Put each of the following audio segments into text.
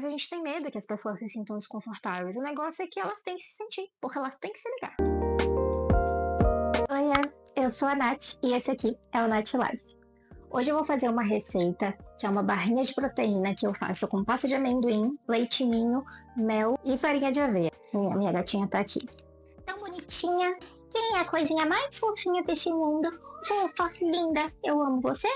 Mas a gente tem medo que as pessoas se sintam desconfortáveis. O negócio é que elas têm que se sentir, porque elas têm que se ligar. Oi, eu sou a Nath e esse aqui é o Nath Life. Hoje eu vou fazer uma receita que é uma barrinha de proteína que eu faço com pasta de amendoim, leite ninho, mel e farinha de aveia. Minha gatinha tá aqui. Tão bonitinha. Quem é a coisinha mais fofinha desse mundo? Fofa, linda, eu amo você.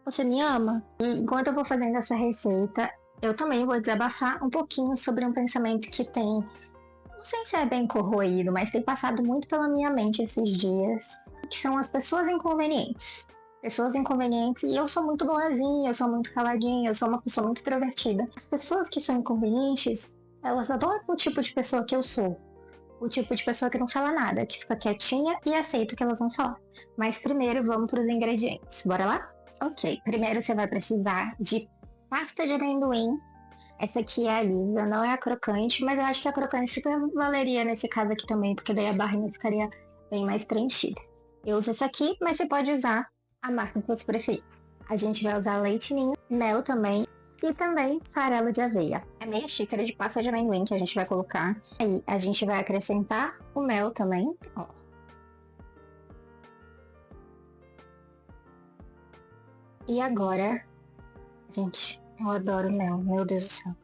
Você me ama? E enquanto eu vou fazendo essa receita, eu também vou desabafar um pouquinho sobre um pensamento que tem, não sei se é bem corroído, mas tem passado muito pela minha mente esses dias, que são as pessoas inconvenientes. Pessoas inconvenientes, e eu sou muito boazinha, eu sou muito caladinha, eu sou uma pessoa muito introvertida. As pessoas que são inconvenientes, elas adoram o tipo de pessoa que eu sou. O tipo de pessoa que não fala nada, que fica quietinha e aceita o que elas vão falar. Mas primeiro vamos para os ingredientes, bora lá? Ok, primeiro você vai precisar de pasta de amendoim. Essa aqui é a lisa, não é a crocante, mas eu acho que a crocante super valeria nesse caso aqui também, porque daí a barrinha ficaria bem mais preenchida. Eu uso essa aqui, mas você pode usar a marca que você preferir. A gente vai usar leite ninho, mel também e também farelo de aveia. É meia xícara de pasta de amendoim que a gente vai colocar. Aí a gente vai acrescentar o mel também, ó. E agora, gente, eu adoro mel, meu Deus do céu.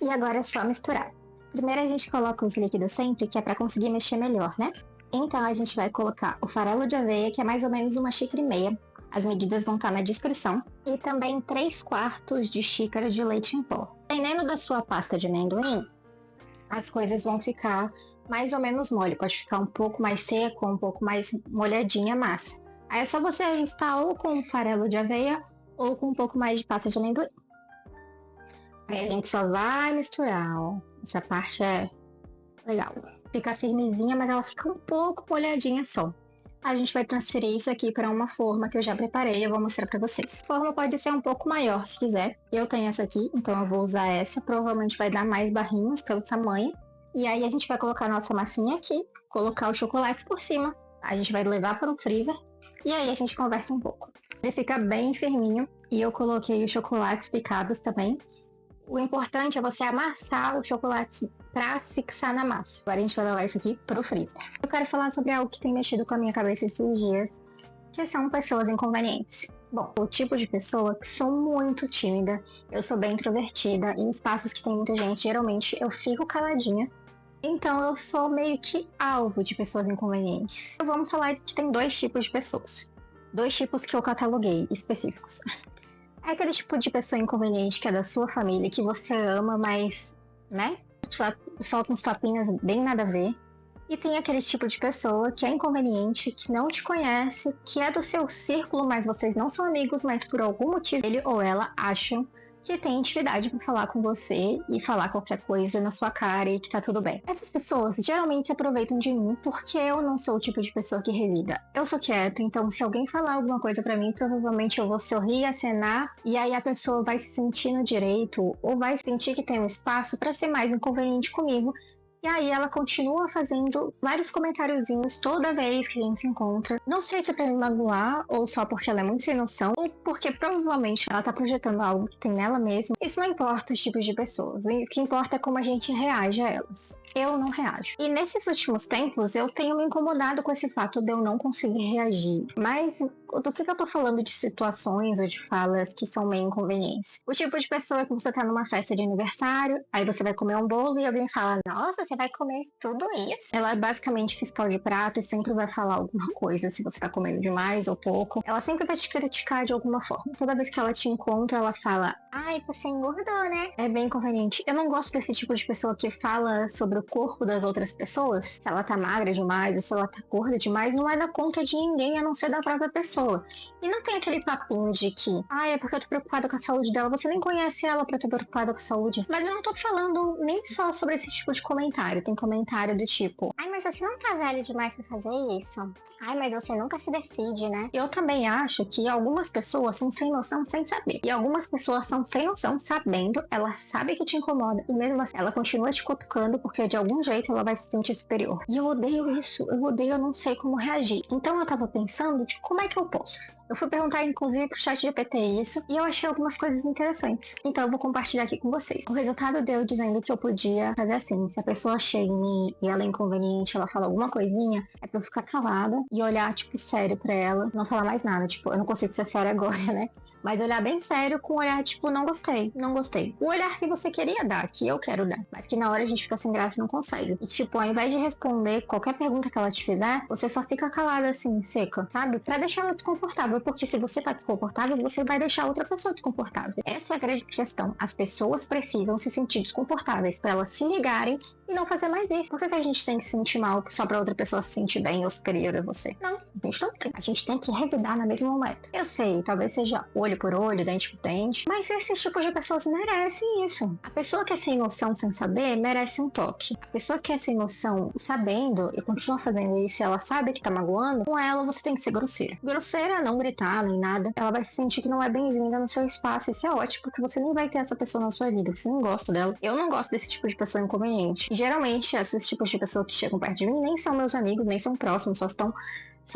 E agora é só misturar. Primeiro a gente coloca os líquidos sempre, que é para conseguir mexer melhor, né? Então a gente vai colocar o farelo de aveia, que é mais ou menos 1,5 xícaras. As medidas vão estar na descrição. E também 3/4 de xícara de leite em pó. Dependendo da sua pasta de amendoim, as coisas vão ficar mais ou menos mole. Pode ficar um pouco mais seco, um pouco mais molhadinha a massa. Aí é só você ajustar ou com farelo de aveia ou com um pouco mais de pasta de amendoim. Aí a gente só vai misturar, ó. Essa parte é legal. Fica firmezinha, mas ela fica um pouco molhadinha só. A gente vai transferir isso aqui para uma forma que eu já preparei e eu vou mostrar para vocês. A forma pode ser um pouco maior se quiser. Eu tenho essa aqui, então eu vou usar essa. Provavelmente vai dar mais barrinhas pelo tamanho. E aí a gente vai colocar a nossa massinha aqui, colocar o chocolate por cima. A gente vai levar para o freezer e aí a gente conversa um pouco. Ele fica bem firminho e eu coloquei os chocolates picados também. O importante é você amassar o chocolate para fixar na massa. Agora a gente vai levar isso aqui pro freezer. Eu quero falar sobre algo que tem mexido com a minha cabeça esses dias, que são pessoas inconvenientes. Bom, o tipo de pessoa que sou muito tímida, eu sou bem introvertida, em espaços que tem muita gente, geralmente eu fico caladinha. Então eu sou meio que alvo de pessoas inconvenientes. Então, vamos falar que tem 2 tipos de pessoas. 2 tipos que eu cataloguei específicos. É aquele tipo de pessoa inconveniente que é da sua família, que você ama, mas, né? Solta uns tapinhas bem nada a ver. E tem aquele tipo de pessoa que é inconveniente, que não te conhece, que é do seu círculo, mas vocês não são amigos, mas por algum motivo ele ou ela acham que tem intimidade para falar com você e falar qualquer coisa na sua cara e que tá tudo bem. Essas pessoas geralmente se aproveitam de mim porque eu não sou o tipo de pessoa que revida. Eu sou quieta, então se alguém falar alguma coisa para mim, provavelmente eu vou sorrir, acenar e aí a pessoa vai se sentir no direito ou vai sentir que tem um espaço para ser mais inconveniente comigo. E aí ela continua fazendo vários comentáriozinhos toda vez que a gente se encontra. Não sei se é pra me magoar, ou só porque ela é muito sem noção, ou porque provavelmente ela tá projetando algo que tem nela mesma. Isso não importa os tipos de pessoas, o que importa é como a gente reage a elas. Eu não reajo. E nesses últimos tempos eu tenho me incomodado com esse fato de eu não conseguir reagir. Mas do que eu tô falando de situações ou de falas que são meio inconvenientes? O tipo de pessoa que você tá numa festa de aniversário, aí você vai comer um bolo e alguém fala: nossa, você vai comer tudo isso? Ela é basicamente fiscal de prato e sempre vai falar alguma coisa, se você tá comendo demais ou pouco. Ela sempre vai te criticar de alguma forma. Toda vez que ela te encontra, ela fala: ai, você engordou, né? É bem inconveniente. Eu não gosto desse tipo de pessoa que fala sobre o corpo das outras pessoas. Se ela tá magra demais ou se ela tá gorda demais, não vai dar conta de ninguém a não ser da própria pessoa. E não tem aquele papinho de que, é porque eu tô preocupada com a saúde dela. Você nem conhece ela pra estar preocupada com a saúde. Mas eu não tô falando nem só sobre esse tipo de comentário. Tem comentário do tipo: ai, mas você não tá velho demais pra fazer isso? Ai, mas você nunca se decide, né? Eu também acho que algumas pessoas são sem noção sem saber. E algumas pessoas são sem noção sabendo. Ela sabe que te incomoda. E mesmo assim, ela continua te cutucando porque de algum jeito ela vai se sentir superior. E eu odeio isso. Eu odeio, eu não sei como reagir. Então eu tava pensando de como é que eu posso. Eu fui perguntar, inclusive, pro ChatGPT isso, e eu achei algumas coisas interessantes. Então eu vou compartilhar aqui com vocês. O resultado deu dizendo que eu podia fazer assim, se a pessoa chega em mim e ela é inconveniente, ela fala alguma coisinha, é pra eu ficar calada e olhar, tipo, sério pra ela, não falar mais nada. Tipo, eu não consigo ser séria agora, né? Mas olhar bem sério com um olhar, tipo, não gostei, não gostei. O olhar que você queria dar, que eu quero dar, mas que na hora a gente fica sem graça e não consegue. E, tipo, ao invés de responder qualquer pergunta que ela te fizer, você só fica calada assim, seca, sabe? Pra deixar ela desconfortável, porque se você tá desconfortável, você vai deixar outra pessoa desconfortável. Essa é a grande questão. As pessoas precisam se sentir desconfortáveis pra elas se ligarem e não fazer mais isso. Por que a gente tem que se sentir mal só pra outra pessoa se sentir bem ou superior a você? Não, a gente não tem. A gente tem que revidar na mesma moeda. Eu sei, talvez seja olho por olho, dente por dente, mas esses tipos de pessoas merecem isso. A pessoa que é sem noção sem saber merece um toque. A pessoa que é sem noção sabendo e continua fazendo isso e ela sabe que tá magoando, com ela você tem que ser grosseira. Grosseira, não gritar nem nada. Ela vai se sentir que não é bem-vinda no seu espaço. Isso é ótimo, porque você nem vai ter essa pessoa na sua vida. Você não gosta dela. Eu não gosto desse tipo de pessoa inconveniente. E geralmente, esses tipos de pessoas que chegam perto de mim nem são meus amigos, nem são próximos, só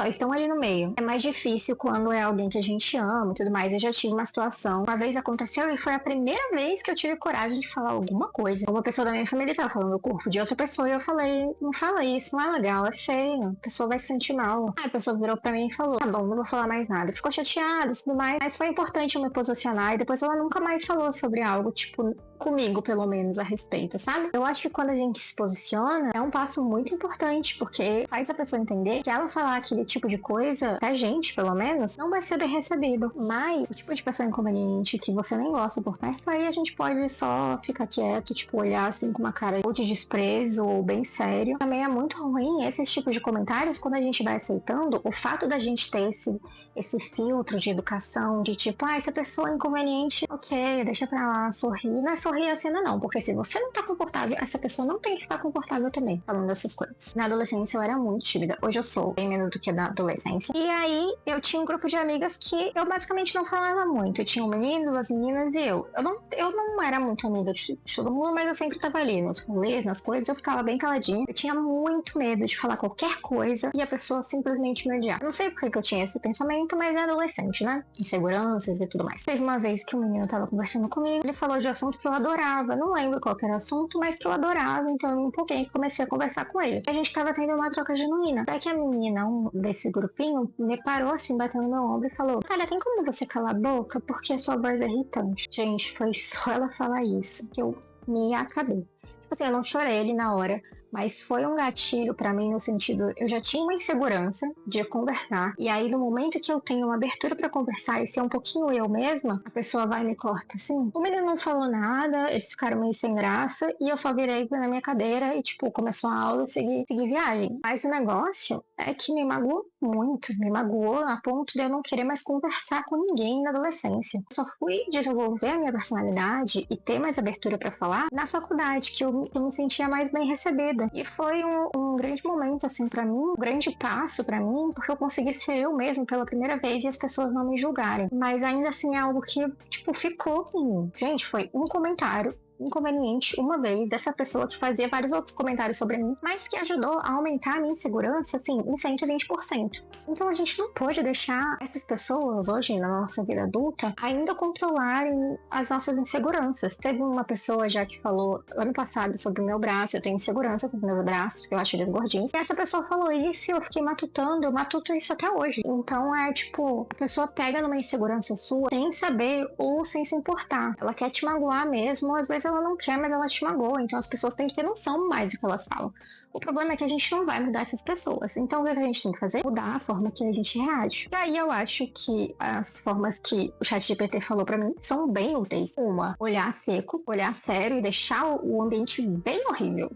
estão ali no meio. É mais difícil quando é alguém que a gente ama e tudo mais. Eu já tive uma situação, uma vez aconteceu e foi a primeira vez que eu tive coragem de falar alguma coisa. Uma pessoa da minha família estava falando do corpo de outra pessoa e eu falei, não fala isso, não é legal, é feio, a pessoa vai se sentir mal. Aí a pessoa virou pra mim e falou, tá bom, não vou falar mais nada. Ficou chateada e tudo mais, mas foi importante eu me posicionar e depois ela nunca mais falou sobre algo, tipo, comigo pelo menos, a respeito, sabe? Eu acho que quando a gente se posiciona, é um passo muito importante, porque faz a pessoa entender que ela falar aquele tipo de coisa, pra gente, pelo menos, não vai ser bem recebido. Mas o tipo de pessoa inconveniente que você nem gosta por perto, aí a gente pode só ficar quieto, tipo, olhar assim com uma cara ou de desprezo ou bem sério. Também é muito ruim esses tipos de comentários quando a gente vai aceitando o fato da gente ter esse filtro de educação, de tipo, essa pessoa é inconveniente, ok, deixa pra lá, sorrir. Não é sorrir a cena não, porque se você não tá confortável, essa pessoa não tem que ficar confortável também, falando dessas coisas. Na adolescência eu era muito tímida, hoje eu sou bem menos do que na adolescência. E aí eu tinha um grupo de amigas que eu basicamente não falava muito. Eu tinha um menino, duas meninas e eu. Eu não era muito amiga de todo mundo, mas eu sempre tava ali nos rolês, nas coisas, eu ficava bem caladinha. Eu tinha muito medo de falar qualquer coisa e a pessoa simplesmente me odiar. Não sei por que eu tinha esse pensamento, mas é adolescente, né? Inseguranças e tudo mais. Teve uma vez que o menino tava conversando comigo, ele falou de assunto que eu adorava. Não lembro qual que era o assunto, mas que eu adorava, então eu me empolguei e comecei a conversar com ele. A gente tava tendo uma troca genuína. Até que a menina, desse grupinho, me parou assim, bateu no meu ombro e falou, cara, tem como você calar a boca? Porque a sua voz é irritante. Gente, foi só ela falar isso que eu me acabei. Tipo assim, eu não chorei ali na hora, mas foi um gatilho pra mim no sentido, eu já tinha uma insegurança de conversar, e aí no momento que eu tenho uma abertura pra conversar e ser um pouquinho eu mesma, a pessoa vai e me corta assim. O menino não falou nada, eles ficaram meio sem graça, e eu só virei na minha cadeira e tipo, começou a aula e segui viagem. Mas o negócio é que me magoou muito, me magoou a ponto de eu não querer mais conversar com ninguém na adolescência. Eu só fui desenvolver a minha personalidade e ter mais abertura pra falar na faculdade, que eu me sentia mais bem recebida. E foi um grande momento, assim, pra mim, um grande passo pra mim, porque eu consegui ser eu mesma pela primeira vez e as pessoas não me julgarem. Mas ainda assim é algo que, tipo, ficou em mim. Gente, foi um comentário inconveniente uma vez dessa pessoa que fazia vários outros comentários sobre mim, mas que ajudou a aumentar a minha insegurança, assim, em 120%. Então a gente não pode deixar essas pessoas hoje na nossa vida adulta ainda controlarem as nossas inseguranças. Teve uma pessoa já que falou ano passado sobre o meu braço, eu tenho insegurança com os meus braços, porque eu acho eles gordinhos, e essa pessoa falou isso e eu fiquei matutando, eu matuto isso até hoje. Então é tipo, a pessoa pega numa insegurança sua sem saber ou sem se importar. Ela quer te magoar mesmo, às vezes ela não quer, mas ela te magoa. Então as pessoas têm que ter noção mais do que elas falam. O problema é que a gente não vai mudar essas pessoas. Então o que a gente tem que fazer? Mudar a forma que a gente reage. E aí eu acho que as formas que o ChatGPT falou pra mim são bem úteis. Uma, olhar seco, olhar sério e deixar o ambiente bem horrível,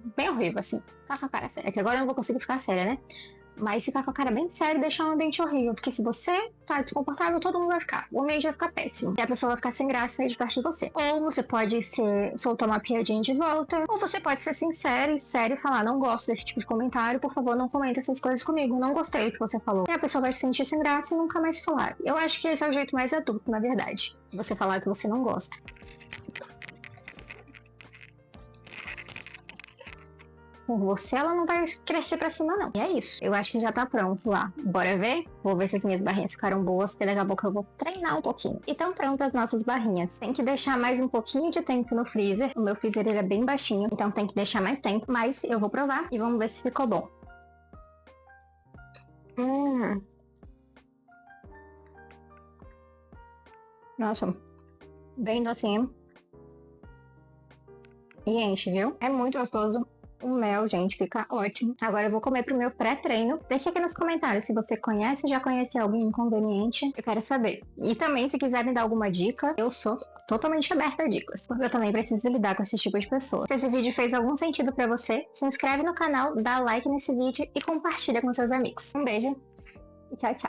assim. Ficar com a cara séria, que agora eu não vou conseguir ficar séria, né? Mas ficar com a cara bem séria e deixar um ambiente horrível. Porque se você tá desconfortável, todo mundo vai ficar. O ambiente vai ficar péssimo. E a pessoa vai ficar sem graça aí de perto de você. Ou você pode soltar uma piadinha de volta. Ou você pode ser sincero e sério e falar, não gosto desse tipo de comentário, por favor, não comenta essas coisas comigo. Não gostei do que você falou. E a pessoa vai se sentir sem graça e nunca mais falar. Eu acho que esse é o jeito mais adulto, na verdade. Você falar que você não gosta. por você, ela não vai crescer pra cima, não. E é isso. Eu acho que já tá pronto lá. Bora ver? Vou ver se as minhas barrinhas ficaram boas, porque daqui a pouco eu vou treinar um pouquinho. E estão prontas as nossas barrinhas. Tem que deixar mais um pouquinho de tempo no freezer. O meu freezer ele é bem baixinho, então tem que deixar mais tempo. Mas eu vou provar e vamos ver se ficou bom. Nossa, bem docinho. E enche, viu? É muito gostoso. O mel, gente, fica ótimo. Agora eu vou comer pro meu pré-treino. Deixa aqui nos comentários se você conhece ou já conhece algum inconveniente. Eu quero saber. E também, se quiser me dar alguma dica, eu sou totalmente aberta a dicas. Porque eu também preciso lidar com esse tipo de pessoa. Se esse vídeo fez algum sentido pra você, se inscreve no canal, dá like nesse vídeo e compartilha com seus amigos. Um beijo e tchau, tchau.